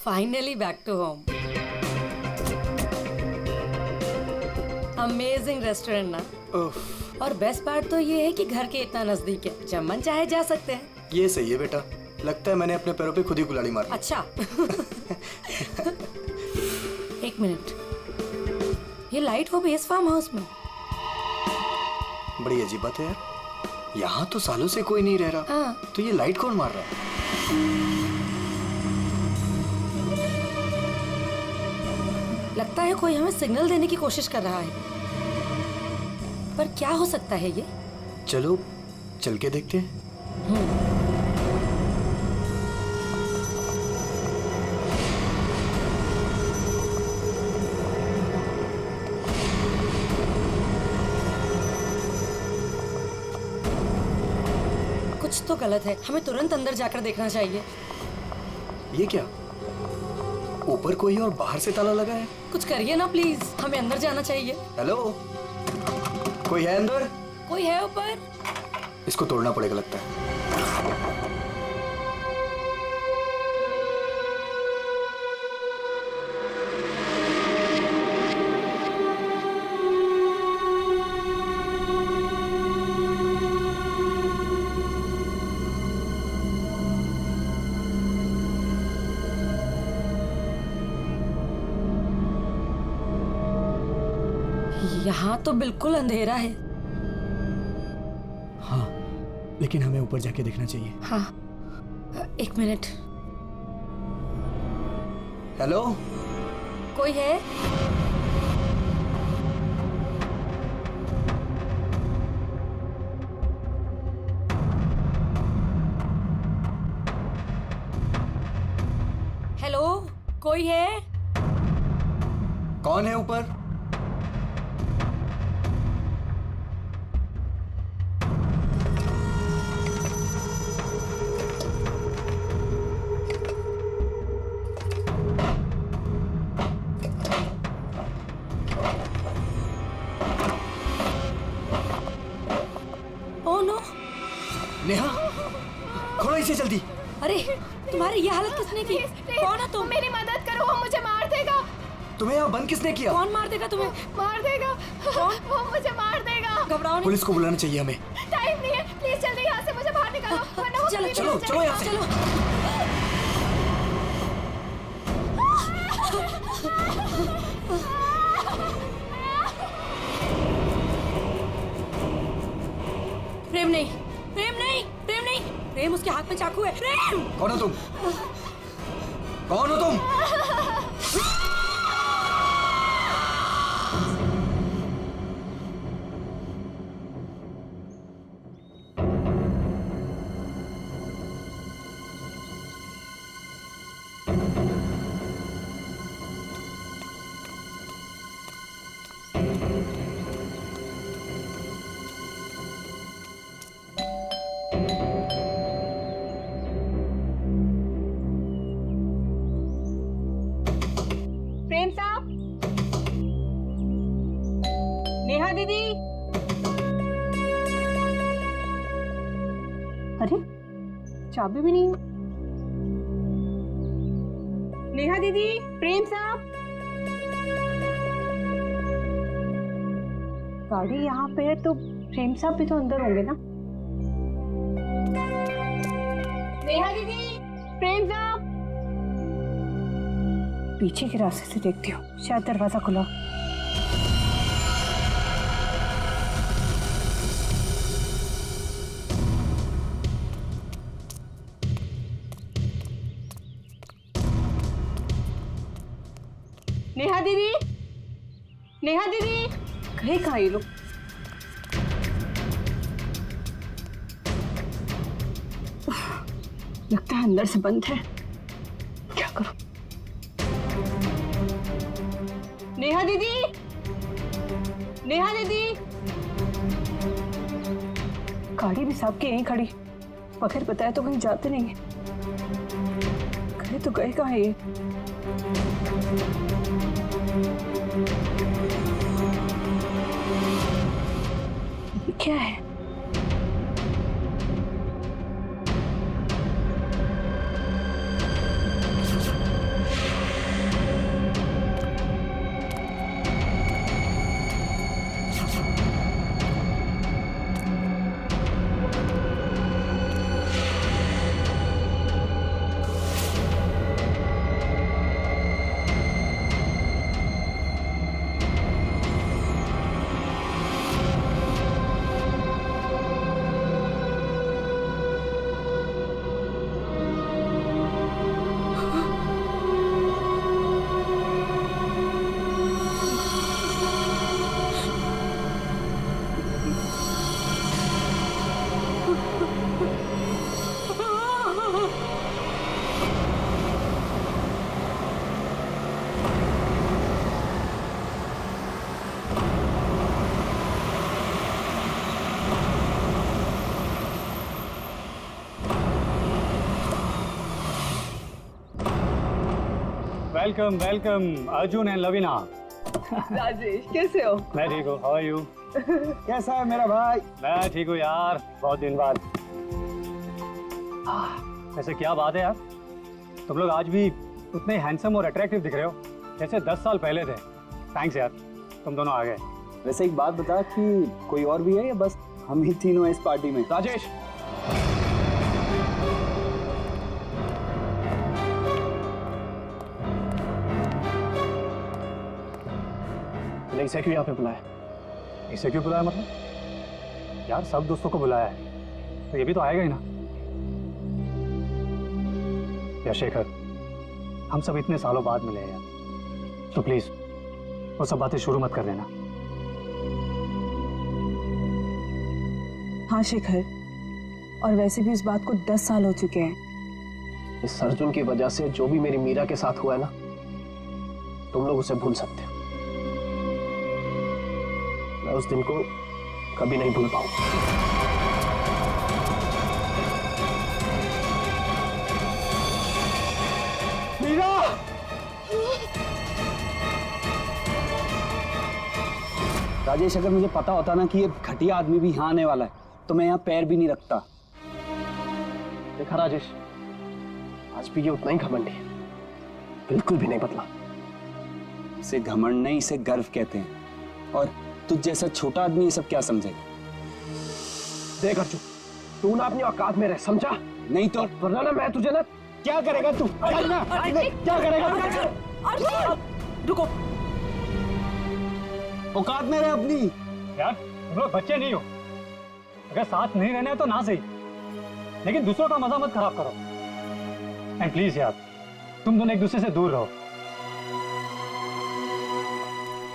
Finally back to home. Amazing restaurant ना। और best part तो ये है कि घर के इतना नजदीक है, जब मन चाहे जा सकते हैं। ये सही है बेटा, लगता है मैंने अपने पैरों पे खुद ही कुल्हाड़ी मार ली। अच्छा। एक मिनट, ये लाइट वो भी इस फार्म हाउस में? बड़ी अजीब बात है यार, यहाँ तो सालों से कोई नहीं रह रहा। हाँ। तो ये लाइट कौन मार रहा है? लगता है कोई हमें सिग्नल देने की कोशिश कर रहा है, पर क्या हो सकता है ये? चलो चल के देखते हैं। कुछ तो गलत है, हमें तुरंत अंदर जाकर देखना चाहिए। ये क्या, ऊपर कोई और बाहर से ताला लगा है? कुछ करिए ना प्लीज, हमें अंदर जाना चाहिए। हेलो, कोई है अंदर? कोई है ऊपर? इसको तोड़ना पड़ेगा लगता है। यहाँ तो बिल्कुल अंधेरा है। हाँ, लेकिन हमें ऊपर जाके देखना चाहिए। हाँ, एक मिनट। हेलो, कोई है? हेलो, कोई है? कौन है ऊपर? Oh no! नेहा, खोलो इसे जल्दी। अरे, तुम्हारी ये हालत किसने की? कौन है तुम? मेरी मदद करो, वो मुझे मार देगा। तुम्हें यहाँ बंद किसने किया? कौन मार देगा तुम्हें? मार देगा। कौन? वो मुझे मार देगा। घबराओ नहीं। पुलिस को बुलाना चाहिए हमें। टाइम नहीं है, प्लीज जल्दी यहाँ से मुझे बाहर निकालो, वरना वो चलो कभी चलो नहीं चलो यहाँ से। चलो। प्रेम नहीं, प्रेम नहीं, प्रेम नहीं, प्रेम उसके हाथ में चाकू है। प्रेम! कौन हो तुम? कौन हो तुम? प्रेम साहब, नेहा दीदी। अरे, चाबी भी नहीं है। नेहा दीदी, प्रेम साहब। गाड़ी यहाँ पे है तो प्रेम साहब भी तो अंदर होंगे ना। नेहा दीदी, प्रेम साहब। पीछे के रास्ते से देखती हूँ, शायद दरवाजा खुला। नेहा दीदी, नेहा दीदी, कहीं कहाँ ये लोग? लगता है अंदर से बंद है, क्या करूं? नेहा दीदी, नेहा दीदी। गाड़ी भी साहब की यहीं खड़ी, बगैर बताए तो कहीं जाते नहीं है। गए तो गए कहाँ ये? क्या है? Welcome welcome Arjun and Lavina. Rajesh कैसे हो? मैं ठीक हूँ, हाउ आर यू? कैसा है मेरा भाई? मैं ठीक हूँ यार, बहुत दिन बाद। वैसे क्या बात है यार, तुम लोग आज भी उतने हैंडसम और अट्रैक्टिव दिख रहे हो जैसे 10 साल पहले थे। थैंक्स यार, तुम दोनों आ गए। वैसे एक बात बता कि कोई और भी है या बस हम ही तीनों हैं इस पार्टी में? राजेश, इसे क्यों यहाँ पे बुलाया? इसे क्यों बुलाया मतलब? यार सब दोस्तों को बुलाया है तो ये भी तो आएगा ही ना। या शेखर, हम सब इतने सालों बाद मिले हैं यार, तो प्लीज वो सब बातें शुरू मत कर देना। हाँ शेखर, और वैसे भी उस बात को 10 साल हो चुके हैं। इस अर्जुन की वजह से जो भी मेरी मीरा के साथ हुआ है ना, तुम लोग उसे भूल सकते हो। मैं उस दिन को कभी नहीं भूल पाऊंगा। मीरा! राजेश, अगर मुझे पता होता ना कि ये घटिया आदमी भी यहाँ आने वाला है तो मैं यहाँ पैर भी नहीं रखता। देखा राजेश, आज भी ये उतना ही घमंडी है, बिल्कुल भी नहीं बदला। इसे घमंड नहीं, इसे गर्व कहते हैं। और तुझ जैसा छोटा आदमी ये सब क्या समझेगा? देख अर्जुन, तू ना अपनी औकात में रह, समझा? नहीं तो वरना ना मैं तुझे ना। क्या करेगा तू? चल ना, क्या करेगा तू? रुको, औकात में रह अपनी। यार तुम लोग बच्चे नहीं हो, अगर साथ नहीं रहना है तो ना सही, लेकिन दूसरों का मजा मत खराब करो। एंड प्लीज यार, तुम दोनों एक दूसरे से दूर रहो।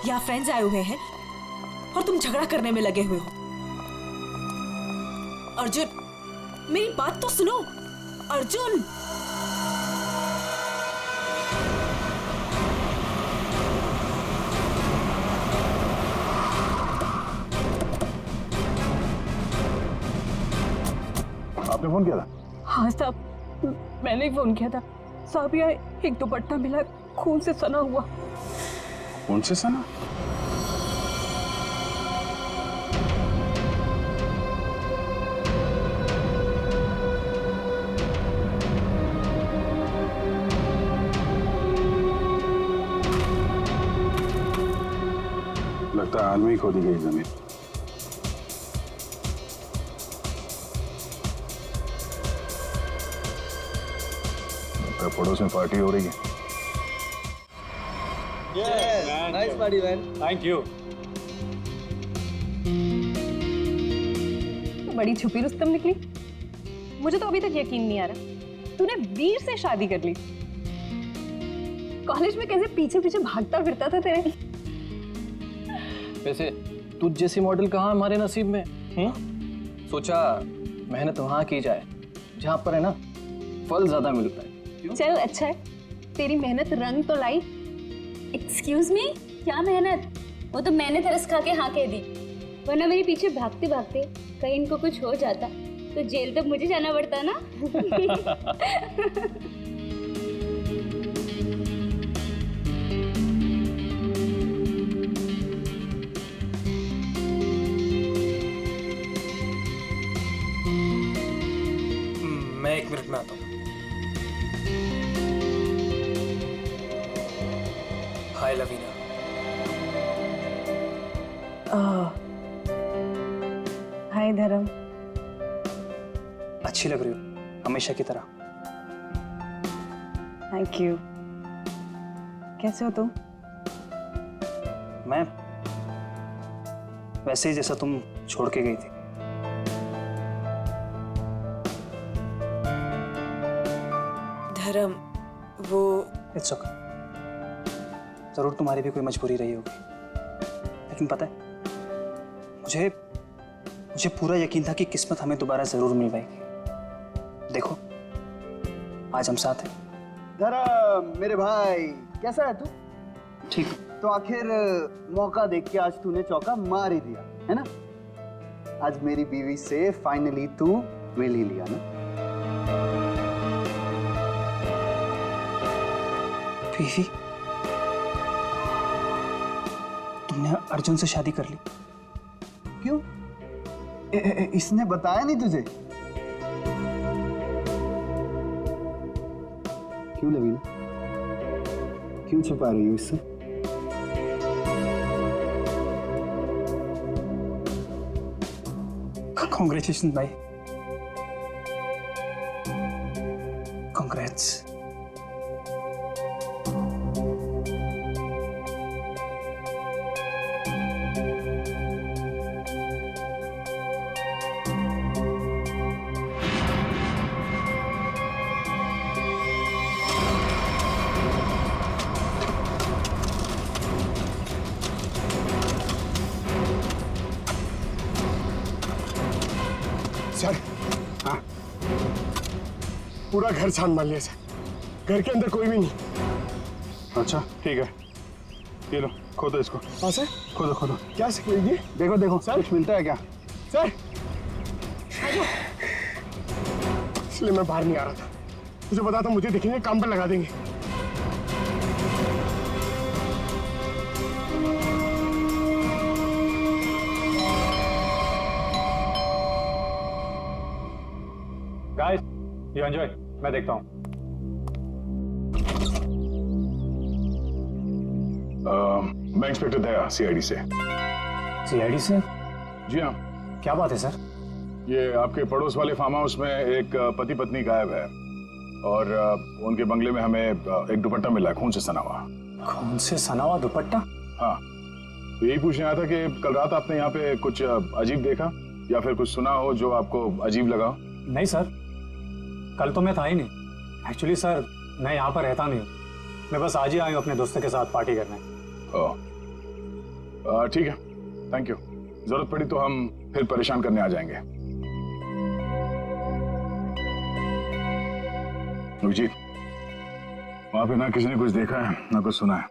यहाँ फ्रेंड्स आए हुए हैं और तुम झगड़ा करने में लगे हुए हो। अर्जुन, मेरी बात तो सुनो। अर्जुन, आपने फोन किया था? हाँ साहब, मैंने ही फोन किया था। साहब यहाँ एक दुपट्टा मिला, खून से सना हुआ। कौन से सना? लगता है हाल में ही खोदी गई जमीन। पड़ोस में पार्टी हो रही है। Nice party man. Thank you. बड़ी छुपी रुस्तम निकली। मुझे तो अभी तक यकीन नहीं आ रहा तूने वीर से शादी कर ली। कॉलेज में कैसे पीछे पीछे भागता फिरता था तेरे। वैसे तुझ जैसी मॉडल कहाँ हमारे नसीब में? सोचा मेहनत वहाँ की जाए जहाँ पर है ना फल ज्यादा मिलता है। चल अच्छा है, तेरी मेहनत रंग तो लाई। एक्सक्यूज मी, क्या मेहनत? वो तो मैंने तरस खा के हाँ कह दी, वरना मेरे पीछे भागते भागते कहीं इनको कुछ हो जाता तो जेल तक मुझे जाना पड़ता ना। मैं 1 मिनट में आता हूँ। हाय लवीना। हाय धर्म। अच्छी लग रही हो हमेशा की तरह। Thank you. कैसे हो तुम? मैं वैसे ही जैसा तुम छोड़ के गई थी। धर्म, वो इट्स ओके। जरूर तुम्हारी भी कोई मजबूरी रही होगी, लेकिन पता है मुझे पूरा यकीन था कि किस्मत हमें दोबारा जरूर मिल पाएगी। देखो आज हम साथ हैं। धर्म मेरे भाई, कैसा है तू? ठीक है। तो आखिर मौका देख के आज तूने चौका मार ही दिया, है ना? आज मेरी बीवी से फाइनली तू मिल ही लिया ना? बीवी? तुमने अर्जुन से शादी कर ली? क्यों? इसने बताया नहीं तुझे? क्यों लवीना? क्यों छुपा रही हो इससे? कांग्रेचुलेशन भाई, कांग्रेट्स। सर, हाँ, पूरा घर छान मार लिया सर। घर के अंदर कोई भी नहीं। अच्छा ठीक है, ये लो खोदो इसको। हाँ सर, खोदो खोदो। क्या सर ये? देखो देखो सर, कुछ मिलता है क्या? सर, इसलिए मैं बाहर नहीं आ रहा था। मुझे पता था मुझे देखेंगे काम पर लगा देंगे। गाइस, यू एंजॉय, मैं देखता हूँ। मैं इंस्पेक्टर दया, सीआईडी से। सीआईडी से? जी हाँ। क्या बात है सर? ये आपके पड़ोस वाले फार्म हाउस में एक पति पत्नी गायब है और उनके बंगले में हमें एक दुपट्टा मिला है, खून से सना हुआ। खून से सना हुआ दुपट्टा? हाँ, तो यही पूछने आया था कि कल रात आपने यहाँ पे कुछ अजीब देखा या फिर कुछ सुना हो जो आपको अजीब लगा? नहीं सर, कल तो मैं था ही नहीं। एक्चुअली सर, मैं यहाँ पर रहता नहीं हूँ। मैं बस आज ही आया हूँ अपने दोस्तों के साथ पार्टी करने। ठीक है, थैंक यू। जरूरत पड़ी तो हम फिर परेशान करने आ जाएंगे। अभिजीत, वहां पे ना किसी ने कुछ देखा है ना कुछ सुना है।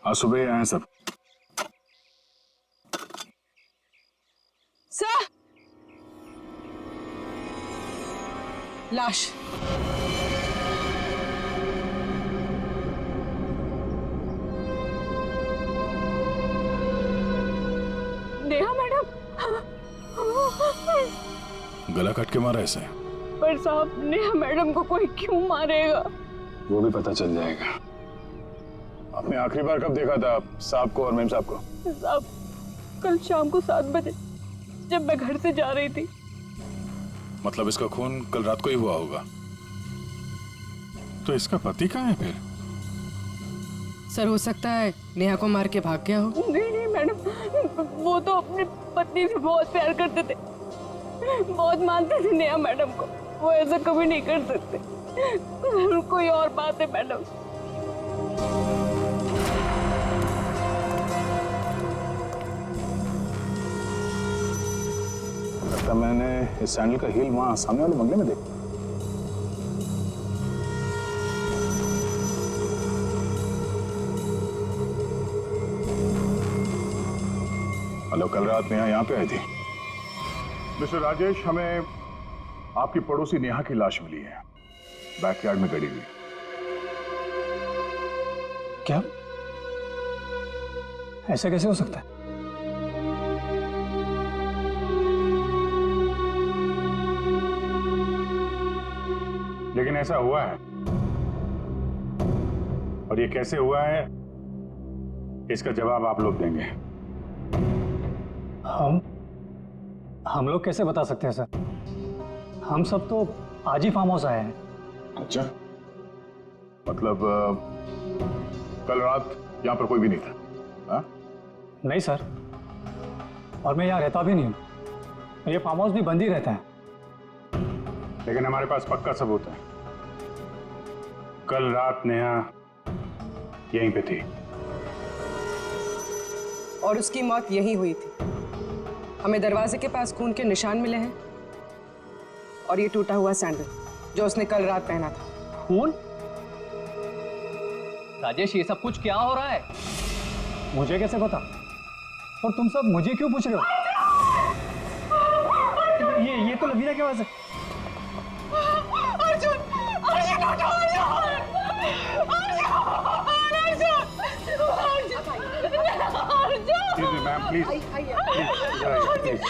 आज सुबह ही आए हैं सब। सर, लाश। नेहा मैडम। गला काट के मारा ऐसे? पर साहब, नेहा मैडम को कोई क्यों मारेगा? वो भी पता चल जाएगा। आपने आखिरी बार कब देखा था साहब को और मेम साहब को? साहब, कल शाम को 7 बजे जब मैं घर से जा रही थी। मतलब इसका खून कल रात को ही हुआ होगा। तो इसका पति कहाँ है फिर? सर, हो सकता है नेहा को मार के भाग गया हो। नहीं मैडम, वो तो अपनी पत्नी से बहुत प्यार करते थे, बहुत मानते थे नेहा मैडम को। वो ऐसा कभी नहीं कर सकते। कोई और बात है मैडम। लगता मैंने इस सैंडल का हील वहां सामने वाले बंगले में देखा। हेलो, कल रात नेहा यहाँ पे आई थी। मिस्टर राजेश, हमें आपकी पड़ोसी नेहा की लाश मिली है, बैकयार्ड में गड़ी हुई। क्या? ऐसा कैसे हो सकता है? लेकिन ऐसा हुआ है, और ये कैसे हुआ है इसका जवाब आप लोग देंगे। हम लोग कैसे बता सकते हैं सर? हम सब तो आज ही फार्म हाउस आए हैं। अच्छा, मतलब कल रात यहाँ पर कोई भी नहीं था? हाँ? नहीं सर, और मैं यहाँ रहता भी नहीं हूँ। ये फार्म हाउस भी बंद ही रहता है। लेकिन हमारे पास पक्का सबूत है। कल रात नेहा यहीं पे थी और उसकी मौत यहीं हुई थी। हमें दरवाजे के पास खून के निशान मिले हैं और ये टूटा हुआ सैंडल जो उसने कल रात पहना था। खून? राजेश, ये सब कुछ क्या हो रहा है? मुझे कैसे पता? और तुम सब मुझे क्यों पूछ रहे हो? ये तो लवीना की आवाज है। अर्जुन, अर्जुन उठो, Excuse me, ma'am, please. Please.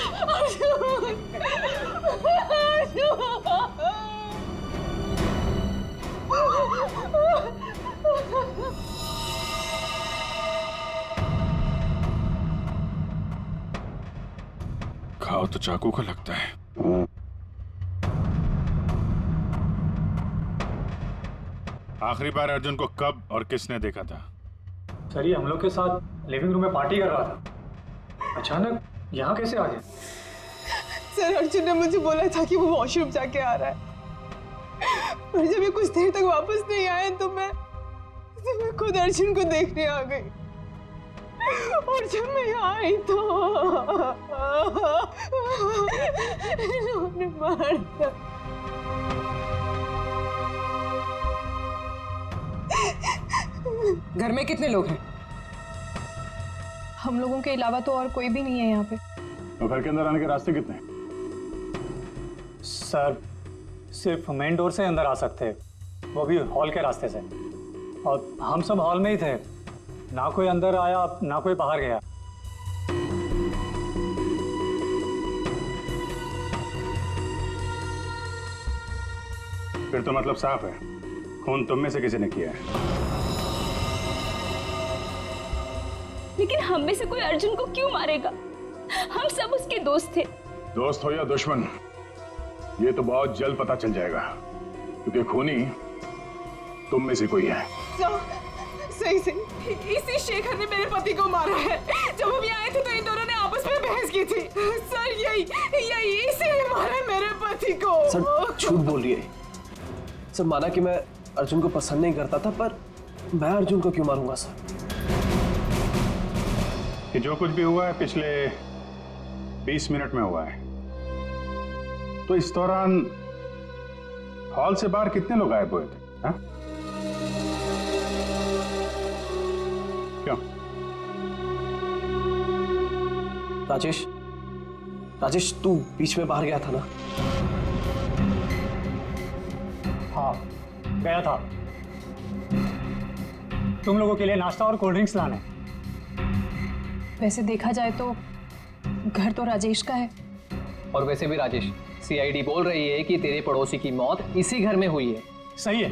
घाव तो चाकू का लगता है। आखिरी बार अर्जुन को कब और किसने देखा था? सर ये हम लोग के साथ लिविंग रूम में पार्टी कर रहा था, अचानक यहाँ कैसे आ गया? सर अर्जुन ने मुझे बोला था कि वो वॉशरूम जाके आ रहा है, और जब ये कुछ देर तक वापस नहीं आए तो मैं खुद अर्जुन को देखने आ गई। और जब मैं यहाँ आई तो इन्होंने मार दिया। घर में कितने लोग हैं? हम लोगों के अलावा तो और कोई भी नहीं है यहाँ पे। तो घर के अंदर आने के रास्ते कितने हैं? सर सिर्फ मेन डोर से अंदर आ सकते हैं, वो भी हॉल के रास्ते से, और हम सब हॉल में ही थे। ना कोई अंदर आया ना कोई बाहर गया। फिर तो मतलब साफ है, खून तुम में से किसी ने किया है। लेकिन हम में से कोई अर्जुन को क्यों मारेगा? हम सब उसके दोस्त थे। दोस्त हो या दुश्मन, ये तो बहुत जल्द पता चल जाएगा, क्योंकि खूनी तुम में से कोई है। सही इसी शेखर ने मेरे पति को मारा है। जब हम यहाँ आए थे तो इन दोनों ने आपस में बहस की थी। सर यही इसी ने मारा मेरे पति को। सर झूठ बोल रही है। सर माना कि मैं अर्जुन को पसंद नहीं करता था, पर मैं अर्जुन को क्यों मारूंगा सर? कि जो कुछ भी हुआ है पिछले 20 मिनट में हुआ है। तो इस दौरान हॉल से बाहर कितने लोग गायब हुए थे? हाँ? क्यों? राजेश तू बीच में बाहर गया था ना? हाँ गया था, तुम लोगों के लिए नाश्ता और कोल्ड ड्रिंक्स लाने। वैसे देखा जाए तो घर तो राजेश का है। और वैसे भी राजेश, सीआईडी बोल रही है कि तेरे पड़ोसी की मौत इसी घर में हुई है। सही है,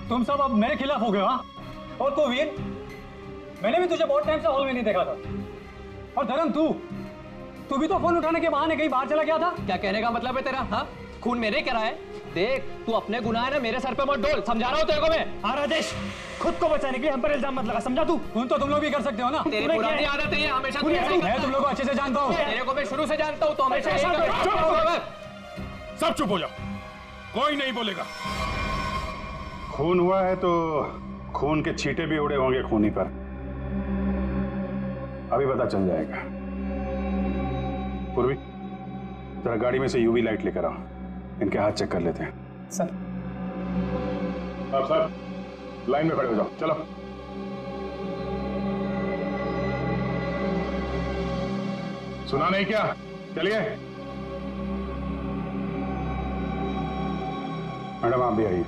तुम सब अब मेरे खिलाफ हो गए। हाँ, और तू वीर, मैंने भी तुझे बहुत टाइम से हॉल में नहीं देखा था। और धर्म तू भी तो फोन उठाने के बहाने कहीं बाहर चला गया था। क्या कहने का मतलब है तेरा? हाँ, खून मैंने करा है। देख तू अपने गुनाह है ना मेरे सर पे मत डोल, समझा रहा हूँ तेरे को मैं। हाँ राजेश, खुद को बचाने के लिए हम पर इल्जाम मत लगा, समझा तू? खून तो तुम लोग भी कर सकते हो ना। तेरी पुरानी आदत है, हमेशा मैं तुम लोग को अच्छे से जानता हूँ। तेरे को मैं शुरू से जानता हूँ, तो हमेशा सब चुप हो जाओ, कोई नहीं बोलेगा। खून हुआ है तो खून के छींटे भी उड़े होंगे खूनी पर, अभी पता चल जाएगा। पूर्वी जरा गाड़ी में से यूवी लाइट लेकर आओ, इनके हाथ चेक कर लेते हैं। सर आप सर लाइन में खड़े हो जाओ, चलो। सुना नहीं क्या? चलिए मैडम आप भी आइए।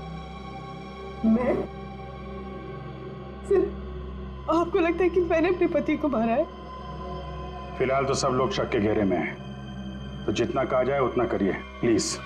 मैं? सर आपको लगता है कि मैंने अपने पति को मारा है? फिलहाल तो सब लोग शक के घेरे में हैं, तो जितना कहा जाए उतना करिए प्लीज।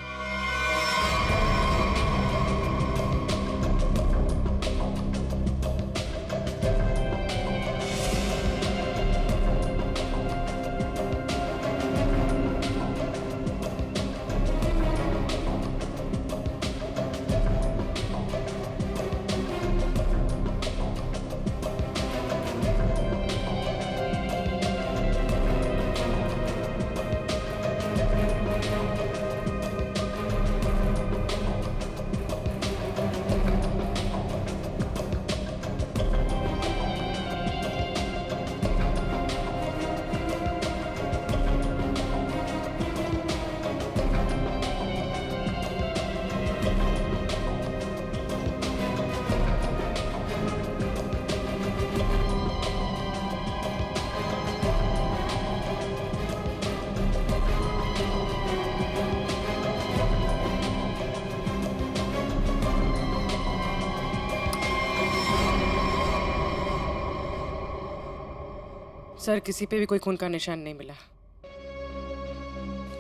सर किसी पे भी कोई खून का निशान नहीं मिला।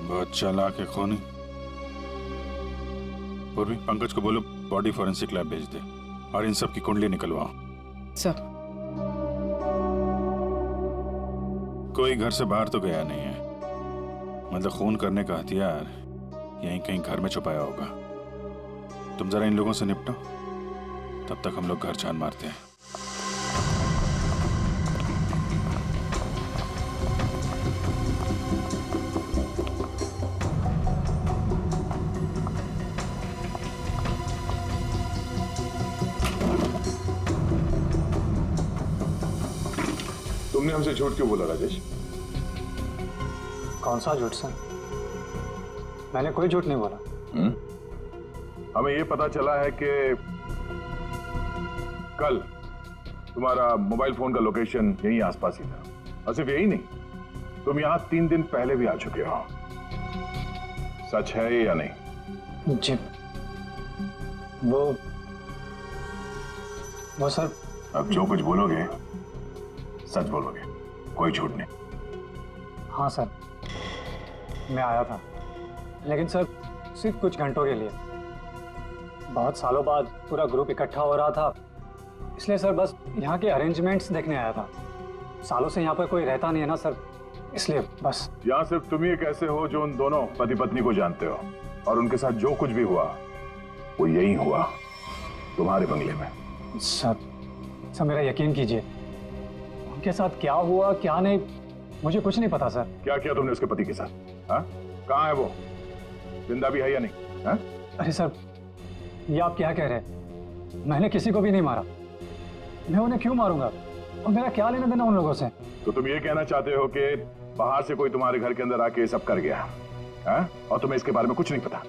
बहुत चालाक है खूनी। पूर्वी, पंकज को बोलो बॉडी फॉरेंसिक लैब भेज दे और इन सब की कुंडली निकलवाओ। सर कोई घर से बाहर तो गया नहीं है, मतलब खून करने का हथियार यहीं कहीं घर में छुपाया होगा। तुम जरा इन लोगों से निपटो, तब तक हम लोग घर छान मारते हैं। तुमने हमसे झूठ क्यों बोला राजेश? कौन सा झूठ सर? मैंने कोई झूठ नहीं बोला। हमें ये पता चला है कि कल तुम्हारा मोबाइल फोन का लोकेशन यहीं आसपास ही था, और सिर्फ यही नहीं, तुम यहां 3 दिन पहले भी आ चुके हो। सच है ये या नहीं? जी वो सर। अब जो कुछ बोलोगे सच बोलोगे, कोई झूठ नहीं। हाँ सर, मैं आया था, लेकिन सर सिर्फ कुछ घंटों के लिए। बहुत सालों बाद पूरा ग्रुप इकट्ठा हो रहा था, इसलिए सर बस यहाँ के अरेंजमेंट्स देखने आया था। सालों से यहाँ पर कोई रहता नहीं है ना सर, इसलिए बस। यहाँ सिर्फ तुम ही कैसे हो जो उन दोनों पति पत्नी को जानते हो, और उनके साथ जो कुछ भी हुआ वो यही हुआ, तुम्हारे बंगले में। सर मेरा यकीन कीजिए, उनके साथ क्या हुआ क्या नहीं मुझे कुछ नहीं पता सर। क्या किया तुमने उसके पति के साथ? हाँ, कहाँ है वो? जिंदा भी है या नहीं? हाँ? अरे सर, ये आप क्या कह रहे हैं? मैंने किसी को भी नहीं मारा। मैं उन्हें क्यों मारूंगा? और मेरा क्या लेना देना उन लोगों से? तो तुम ये कहना चाहते हो कि बाहर से कोई तुम्हारे घर के अंदर आके ये सब कर गया, हाँ? और तुम्हें इसके बारे में कुछ नहीं पता?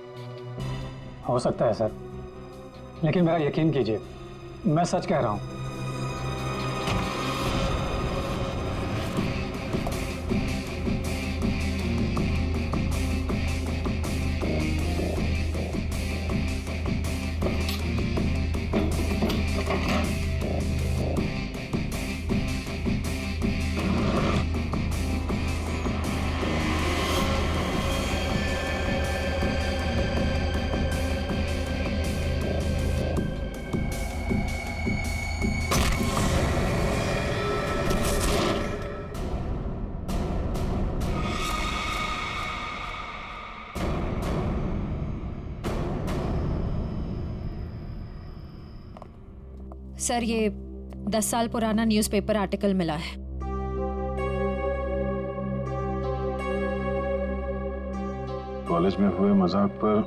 हो सकता है सर, लेकिन मेरा यकीन कीजिए, मैं सच कह रहा हूं। सर ये 10 साल पुराना न्यूज़पेपर आर्टिकल मिला है। कॉलेज में हुए मजाक पर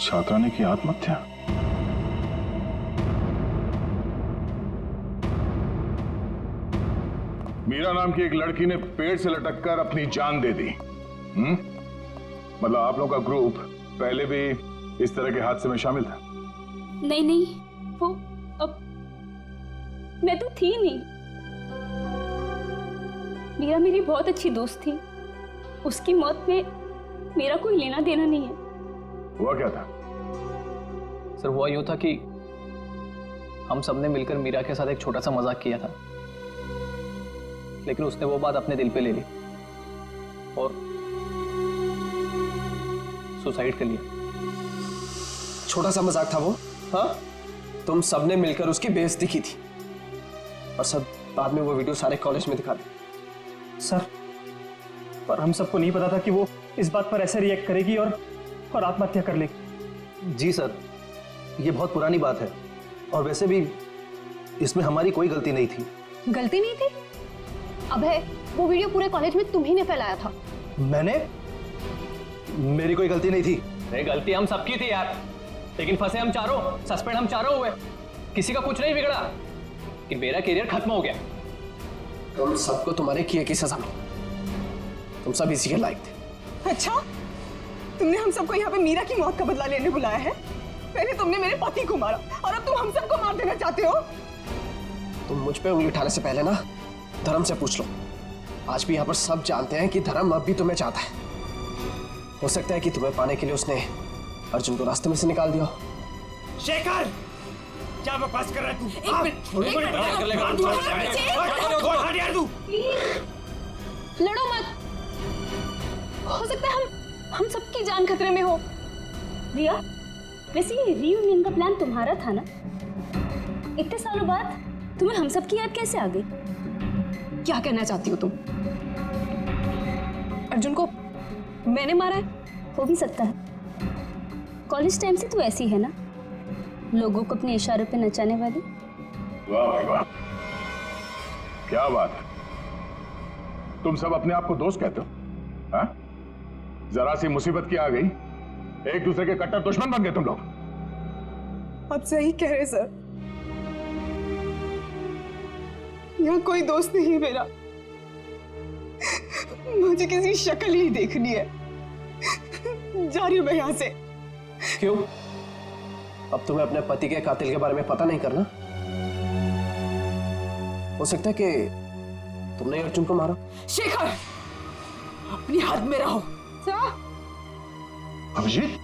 छात्रा ने की आत्महत्या। मीरा नाम की एक लड़की ने पेड़ से लटककर अपनी जान दे दी। मतलब आप लोगों का ग्रुप पहले भी इस तरह के हादसे में शामिल था? नहीं, वो अब मैं तो थी नहीं। मीरा मेरी बहुत अच्छी दोस्त थी, उसकी मौत में मेरा कोई लेना देना नहीं है। हुआ क्या था? सर हुआ यूं था कि हम सबने मिलकर मीरा के साथ एक छोटा सा मजाक किया था, लेकिन उसने वो बात अपने दिल पे ले ली और सुसाइड कर लिया। छोटा सा मजाक था वो? हाँ, तुम सबने मिलकर उसकी बेइज्जती की थी और सब बाद में वो वीडियो सारे कॉलेज में दिखा दी। सर पर हम सबको नहीं पता था कि वो इस बात पर ऐसे रिएक्ट करेगी और आत्महत्या कर लेगी। जी सर, ये बहुत पुरानी बात है और वैसे भी इसमें हमारी कोई गलती नहीं थी। गलती नहीं थी? अबे वो वीडियो पूरे कॉलेज में तुम्ही ने फैलाया था। मैंने? मेरी कोई गलती नहीं थी। नहीं, गलती हम सबकी थी यार, लेकिन फंसे हम चारों, सस्पेंड हम चारों हुए। किसी का कुछ नहीं बिगड़ा कि मेरा करियर खत्म हो गया। तुम सबको तुम्हारे किए की सजा मिली, तुम सब इसी के लायक थे। अच्छा, तुमने हम सबको यहाँ पे मीरा की मौत का बदला लेने बुलाया है? पहले तुमने मेरे पति को मारा और अब तुम हम सबको मार देना चाहते हो? तुम मुझ पे उंगली उठाने से पहले ना धर्म से पूछ लो। आज भी यहाँ पर सब जानते हैं कि धर्म अब भी तुम्हें चाहता है। हो सकता है कि तुम्हें पाने के लिए उसने अर्जुन को रास्ते में से निकाल दिया। शेखर, क्या बकवास कर रहा है तू? एक मिनट, लड़ो मत। हो सकता है हम सबकी जान खतरे में हो। रिया, वैसे ये रीयूनियन का प्लान तुम्हारा था ना? इतने सालों बाद तुम्हें हम सब की याद कैसे आ गई? क्या कहना चाहती हो तुम? अर्जुन को मैंने मारा है? हो भी सकता है। कॉलेज टाइम से तू ऐसी है ना, लोगों को अपने इशारों पे नचाने वाली। वाह भाई वाह, क्या बात है। तुम सब अपने आप को दोस्त कहते हो? हाँ? जरा सी मुसीबत की आ गई, एक दूसरे के कट्टर दुश्मन बन गए तुम लोग। आप सही कह रहे सर, यहाँ कोई दोस्त नहीं है मेरा। मुझे किसी शक्ल ही देखनी है। जा रही हूं मैं यहाँ से। क्यों? अब तुम्हें अपने पति के कातिल के बारे में पता नहीं करना? हो सकता है कि तुमने अर्जुन को मारा। शेखर, अपनी हद में रहो। अभिजीत,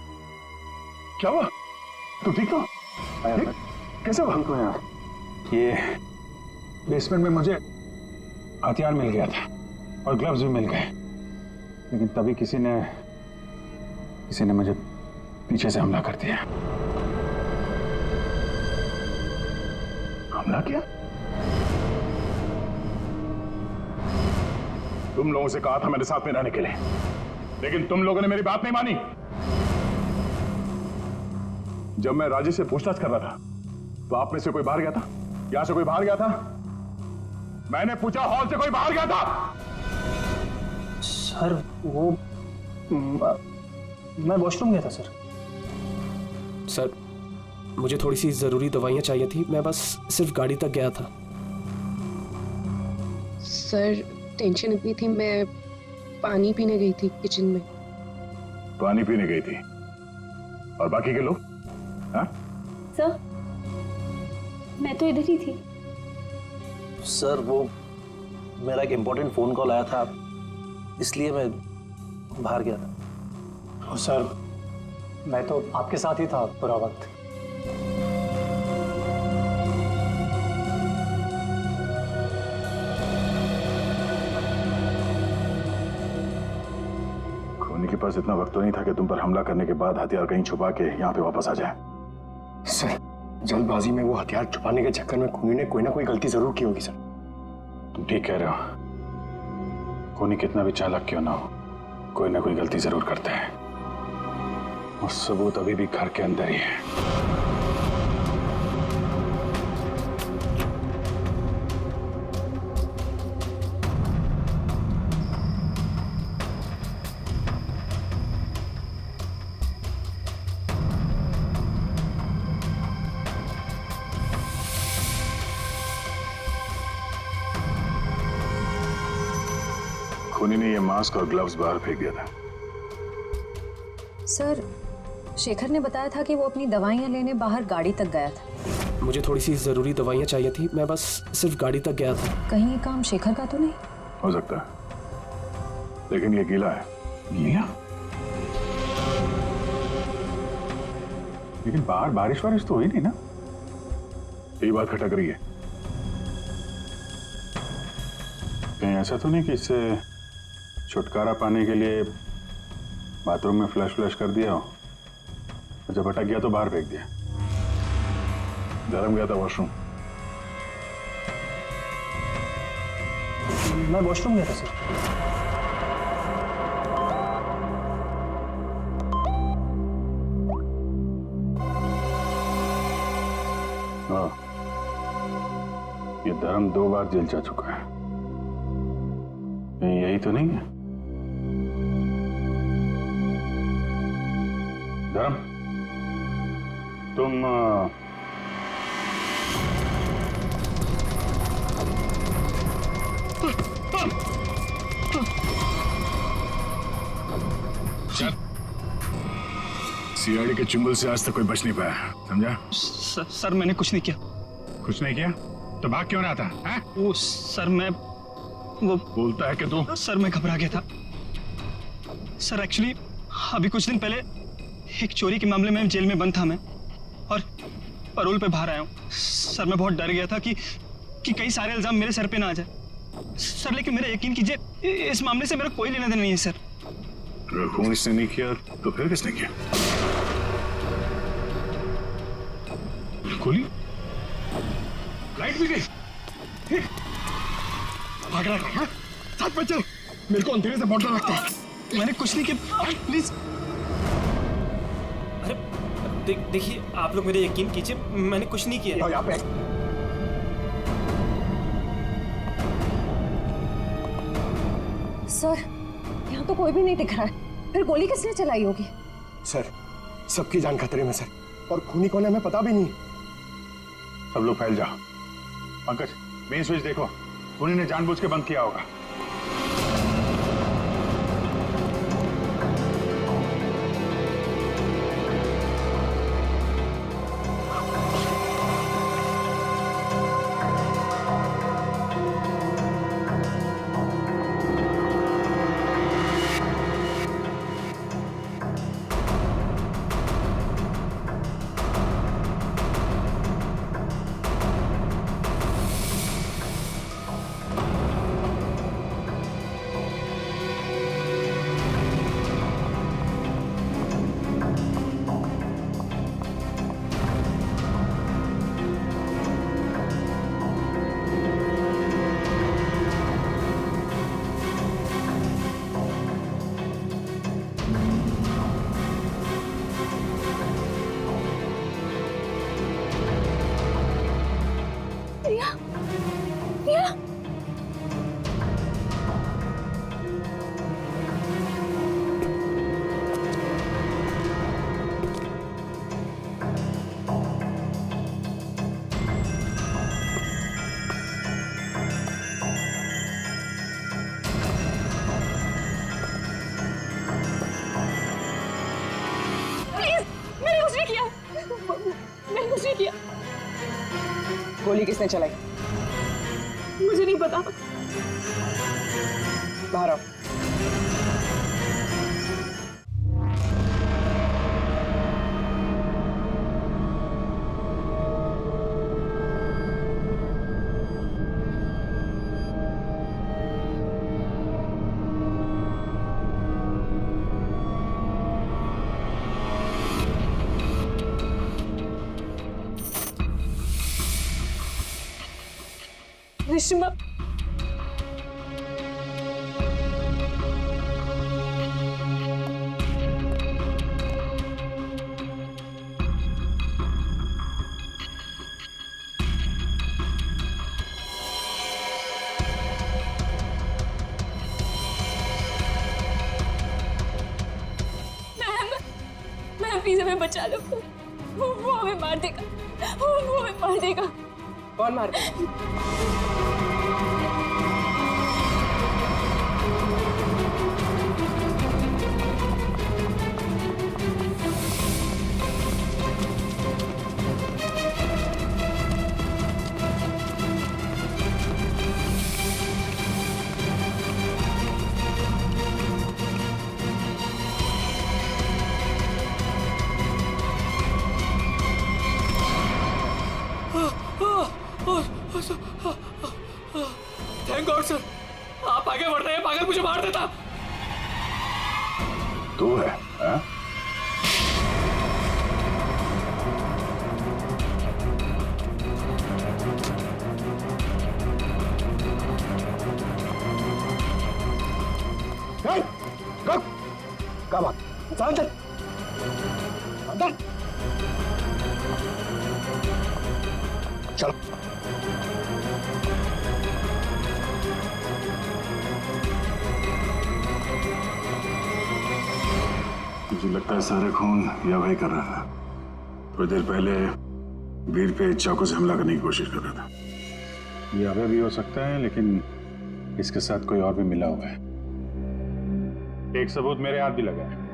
क्या हुआ? तू ठीक हो? कैसे हुआ? ठीक हो यार। ये बेसमेंट में मुझे हथियार मिल गया था और ग्लव्स भी मिल गए, लेकिन तभी किसी ने मुझे पीछे से हमला कर दिया। हमला किया? तुम लोगों से कहा था मेरे साथ में रहने के लिए, लेकिन तुम लोगों ने मेरी बात नहीं मानी। जब मैं राजेश से पूछताछ कर रहा था तो आप में से कोई बाहर गया था? यहां से कोई बाहर गया था? मैंने पूछा, हॉल से कोई बाहर गया था? सर वो मैं वॉशरूम गया था सर। सर, मुझे थोड़ी सी जरूरी दवाइयां चाहिए थी, मैं बस सिर्फ गाड़ी तक गया था। सर टेंशन इतनी थी, मैं पानी पीने गई थी किचन में। पानी पीने गई थी? और बाकी के लोग? हाँ? सर, मैं तो इधर ही थी। सर वो मेरा एक इम्पोर्टेंट फोन कॉल आया था, इसलिए मैं बाहर गया था। ओ सर, मैं तो आपके साथ ही था पूरा वक्त। खूनी के पास इतना वक्त तो नहीं था कि तुम पर हमला करने के बाद हथियार कहीं छुपा के यहाँ पे वापस आ जाए। सर, जल्दबाजी में वो हथियार छुपाने के चक्कर में खूनी ने कोई ना कोई गलती जरूर की होगी सर। तुम ठीक कह रहे हो। खूनी कितना भी चालाक क्यों ना हो, कोई ना कोई गलती जरूर करते हैं, और सबूत अभी भी घर के अंदर ही है। खूनी ने ये मास्क और ग्लव्स बाहर फेंक दिया था। सर, शेखर ने बताया था कि वो अपनी दवाइयां लेने बाहर गाड़ी तक गया था। मुझे थोड़ी सी जरूरी दवाइयां चाहिए थी, मैं बस सिर्फ गाड़ी तक गया था। कहीं ये काम शेखर का तो नहीं? हो सकता है, लेकिन ये गीला है। गीला? लेकिन बाहर बारिश तो हुई नहीं ना? यही बात खटक रही है। कहीं ऐसा तो नहीं कि इससे छुटकारा पाने के लिए बाथरूम में फ्लश कर दिया हो, और जब अटक गया तो बाहर फेंक दिया? धर्म गया था वॉशरूम। मैं वॉशरूम गया था सर। हाँ, ये धर्म 2 बार जेल जा चुका है। कहीं यही तो नहीं है? धर्म, तुम सीआईडी के चुंगल से आज तक कोई बच नहीं पाया, समझा? सर मैंने कुछ नहीं किया। कुछ नहीं किया तो भाग क्यों रहा था? हैं? वो सर मैं वो बोलता है कि तू? सर मैं घबरा गया था सर। एक्चुअली अभी कुछ दिन पहले एक चोरी के मामले में जेल में बंद था मैं, और परोल पे बाहर आया हूँ। सर मैं बहुत डर गया था कि कई सारे इल्जाम मेरे सर पे ना आ जाए। सर लेकिन मेरा यकीन कीजिए, इस मामले से मेरा कोई लेना देना नहीं है सर। अगर खून इसने नहीं किया तो फिर किसने किया? गोली? लाइट भी गई। भाग रहा है, साथ में चल। मेरे को अंधेरे से बहुत डर लगता है। मैंने कुछ नहीं किया, प्लीज। अरे देखिए, आप लोग मेरे यकीन कीजिए, मैंने कुछ नहीं किया। यहाँ पे सर, यहाँ तो कोई भी नहीं दिख रहा है, फिर गोली किसने चलाई होगी? सर, सबकी जान खतरे में सर, और खूनी कौन है हमें पता भी नहीं। सब लोग फैल जाओ। पंकज, मेन स्विच देखो, खूनी ने जानबूझ के बंद किया होगा। गोली किसने चलाई? मुझे नहीं पता। बाहर आओ। रिश्मा, मैम प्लीज हमें बचा लो। वो हमें मार देगा, वो हमें मार देगा। कौन मार देगा? थैंक गॉड सर, आप आगे बढ़ रहे हैं, पागल मुझे मार देता। तू है हाँ? क्या बात? अंदर अंदर चलो। मुझे लगता है सारा खून यह भाई कर रहा था। थोड़ी देर पहले वीर पे चाकू से हमला करने की कोशिश कर रहा था। ये अभय भी हो सकता है, लेकिन इसके साथ कोई और भी मिला हुआ है। एक सबूत मेरे हाथ भी लगा है।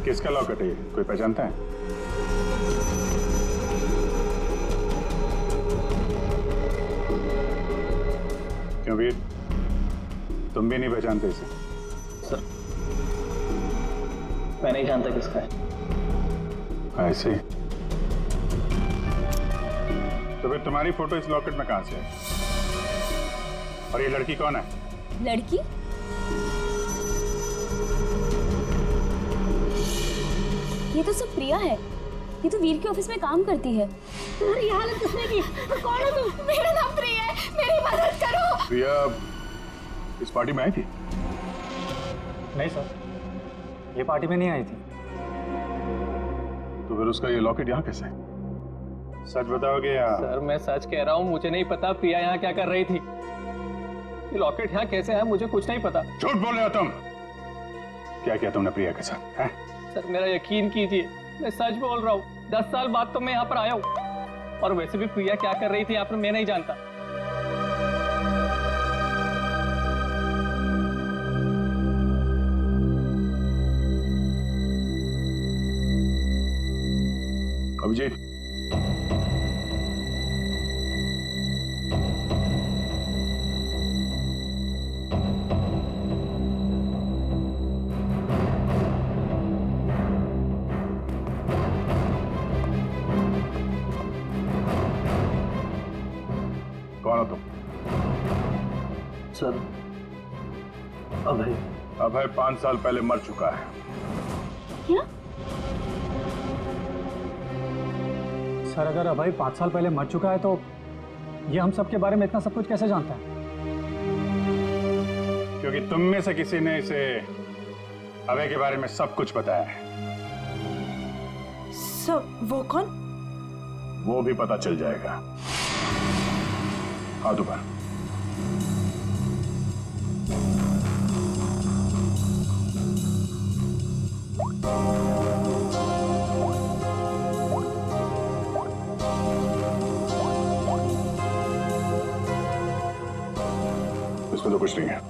किसका लॉकेट है? कोई पहचानता है? क्यों वीर, तुम भी नहीं पहचानते इसे? सर मैं नहीं जानता किसका है। ऐसे तो फिर तुम्हारी फोटो इस लॉकेट में कहां से है? और ये लड़की कौन है? लड़की? ये तो सब प्रिया है। ये तो वीर के ऑफिस में काम करती है। तुम्हारी ये हालत किसने की? कौन हो तुम? मेरा नाम प्रिया है, मेरी मदद करो। प्रिया इस पार्टी में आई थी? नहीं सर, ये पार्टी में नहीं आई थी। तो फिर उसका ये लॉकेट यहाँ कैसे है? सच बताओगे या? सर मैं सच कह रहा हूँ, मुझे नहीं पता प्रिया यहाँ क्या कर रही थी। ये लॉकेट यहाँ कैसे है मुझे कुछ नहीं पता। झूठ बोल रहे हो तुम। क्या किया तुमने प्रिया के साथ? है? सर मेरा यकीन कीजिए, मैं सच बोल रहा हूँ। 10 साल बाद तो मैं यहाँ पर आया हूँ, और वैसे भी प्रिया क्या कर रही थी यहाँ पर मैं नहीं जानता। अभिजीत, कौन हो तुम? सर अभय। अभय 5 साल पहले मर चुका है। क्या? सर अगर अभय 5 साल पहले मर चुका है तो ये हम सब के बारे में इतना सब कुछ कैसे जानता है? क्योंकि तुम में से किसी ने इसे अभय के बारे में सब कुछ बताया है। सब? वो कौन? वो भी पता चल जाएगा। हाथ ऊपर। इसमें तो कुछ नहीं है।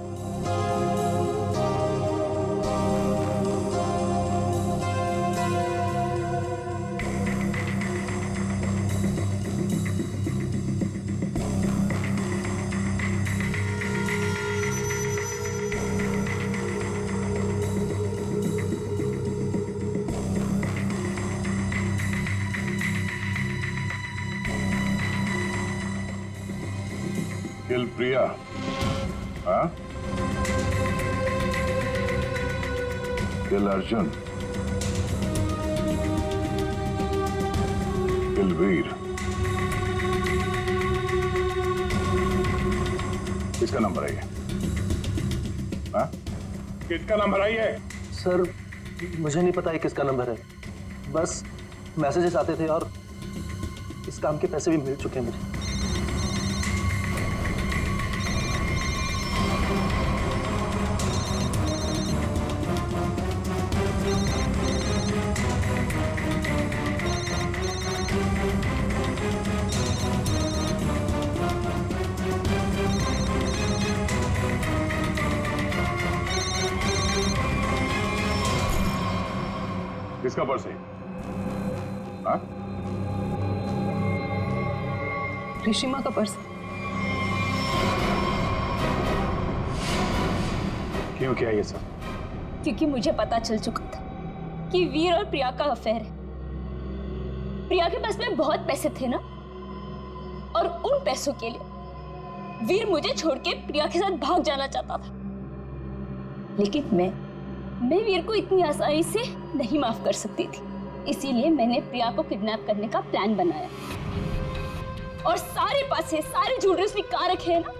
किल प्रिया, हाँ? किल अर्जुन, किल वीर। किसका नंबर है ये? हाँ? किसका नंबर है ये? सर मुझे नहीं पता ये किसका नंबर है, बस मैसेजेस आते थे और इस काम के पैसे भी मिल चुके हैं मुझे। किसका पर्स है? हाँ? ऋषिमा का पर्स। क्यों किया ये सब? क्योंकि मुझे पता चल चुका था कि वीर और प्रिया का अफेयर है। प्रिया के पास में बहुत पैसे थे ना, और उन पैसों के लिए वीर मुझे छोड़ के प्रिया के साथ भाग जाना चाहता था। लेकिन मैं वीर को इतनी आसानी से नहीं माफ कर सकती थी, इसीलिए मैंने प्रिया को किडनैप करने का प्लान बनाया, और सारे पैसे, सारे ज्वेलरी उसने कहाँ रखे हैं ना,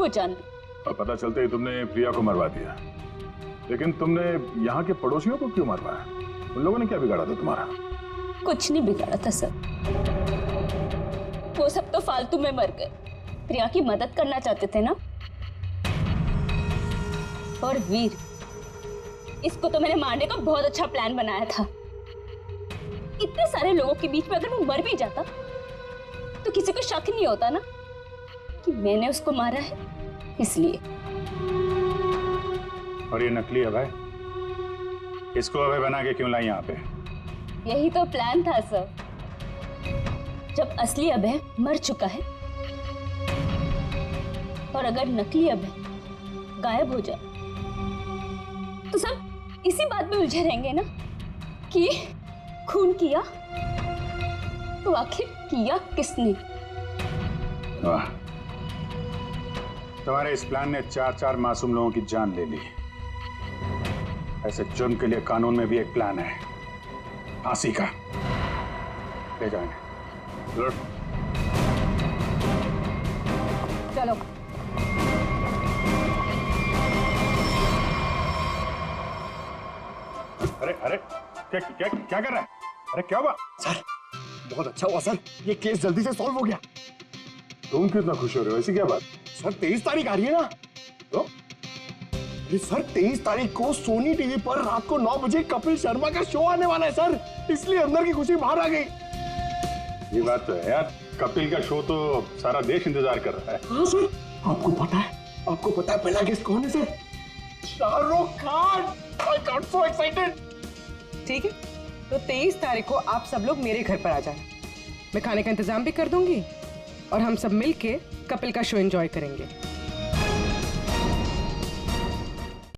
वो जान ली। और पता चलते ही तुमने प्रिया को मरवा दिया। लेकिन तुमने यहाँ के पड़ोसियों को क्यों मरवाया? उन लोगों ने क्या बिगाड़ा था तुम्हारा? कुछ नहीं बिगाड़ा था सर, वो सब तो फालतू में मर गए। प्रिया की मदद करना चाहते थे ना। और वीर, इसको तो मैंने मारने का बहुत अच्छा प्लान बनाया था। इतने सारे लोगों के बीच में अगर वो मर भी जाता तो किसी को शक नहीं होता ना कि मैंने उसको मारा है, इसलिए। और ये नकली अभय, इसको अभय बना के क्यों लाई यहाँ पे? यही तो प्लान था सर। जब असली अभय मर चुका है और अगर नकली अभय गायब हो जाए तो सब इसी बात में उलझे रहेंगे ना कि खून किया तो आखिर किया किसने? वाह, तुम्हारे इस प्लान ने 4 मासूम लोगों की जान ले ली। ऐसे जुर्म के लिए कानून में भी एक प्लान है, फांसी का। ले जाओ इन्हें। चलो। अरे अरे क्या क्या क्या कर रहा है? अरे क्या हुआ? सर बहुत अच्छा हुआ सर, ये केस जल्दी से सॉल्व हो गया। तुम कितना खुश हो रहे हो? ऐसी क्या बात? सर 23 तारीख आ रही है ना? तो अरे सर 23 तारीख को सोनी टीवी पर रात को 9 बजे कपिल शर्मा का शो आने वाला है सर, इसलिए अंदर की खुशी बाहर आ गई। ये बात तो है यार, कपिल का शो तो सारा देश इंतजार कर रहा है। हाँ सर, आपको पता है पहला गेस्ट कौन है sir? Shahrukh Khan. I got so excited। ठीक है, तो 23 तारीख को आप सब लोग मेरे घर पर आ जाना। मैं खाने का इंतजाम भी कर दूंगी और हम सब मिलके कपिल का शो एंजॉय करेंगे।